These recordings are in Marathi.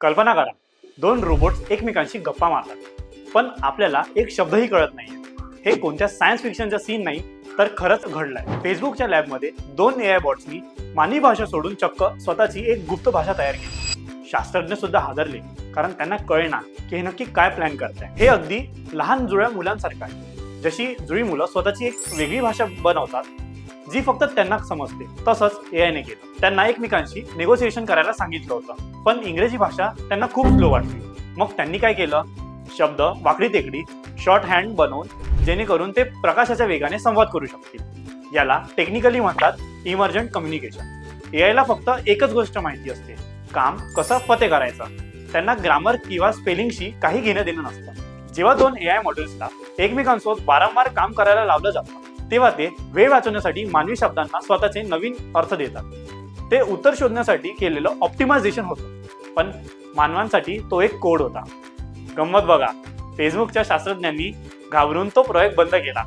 कल्पना करा, दोन रोबोट्स एकमेकांशी गप्पा मारतात, पण आपल्याला एक शब्दही कळत नाहीये. हे कोणत्या सायन्स फिक्शनचा सीन नाही, तर खरंच घडलंय. फेसबुकच्या लॅबमध्ये दोन AI बॉट्सनी मानवी भाषा सोडून चक्क स्वतःची एक गुप्त भाषा तयार केली. शास्त्रज्ञ सुद्धा हादरले, कारण त्यांना कळेना की हे नक्की काय प्लॅन करताय. हे अगदी लहान जुळ्या मुलांसारखं आहे. जशी जुळी मुलं स्वतःची एक वेगळी भाषा बनवतात, जी फक्त त्यांना समजते, तसंच AI ने केलं. त्यांना एकमेकांशी नेगोसिएशन करायला सांगितलं होतं, पण इंग्रजी भाषा त्यांना खूप स्लो वाटली. मग त्यांनी काय केलं? शब्द वाकडी तेकडी शॉर्ट हँड बनवून, जेणेकरून ते प्रकाशाच्या वेगाने संवाद करू शकतील. याला टेक्निकली म्हणतात इमर्जंट कम्युनिकेशन. AI ला फक्त एकच गोष्ट माहिती असते, काम कसं फते करायचं. त्यांना ग्रामर किंवा स्पेलिंगशी काही घेणं देणं नसतं. जेव्हा दोन AI मॉडेल्सला एकमेकांसोबत वारंवार काम करायला लावलं जातं, तेव्हा ते वेळ वाचवण्यासाठी मानवी शब्दांना स्वतःचे नवीन अर्थ देतात. ते उत्तर शोधण्यासाठी केलेलं ऑप्टिमायझेशन होतं, पण मानवांसाठी तो एक कोड होता. गंमत बघा, फेसबुकच्या शास्त्रज्ञांनी घाबरून तो प्रयोग बंद केला.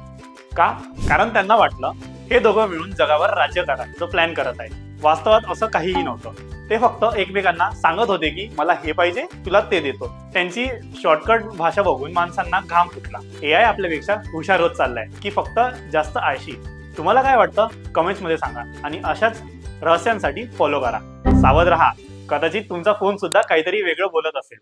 का? कारण त्यांना वाटलं हे दोघं मिळून जगावर राज्य करायचं प्लॅन करत आहे. वास्तवात असं काहीही नव्हतं. ते फक्त एकमेकांना सांगत होते की मला हे पाहिजे, तुला ते देतो. त्यांची शॉर्टकट भाषा बघून माणसांना घाम फुटला. AI आपल्यापेक्षा हुशार होत चाललाय की फक्त जास्त आळशी? तुम्हाला काय वाटतं? कमेंट्समध्ये सांगा आणि अशाच रहस्यांसाठी फॉलो करा. सावध राहा, कदाचित तुमचा फोन सुद्धा काहीतरी वेगळं बोलत असेल.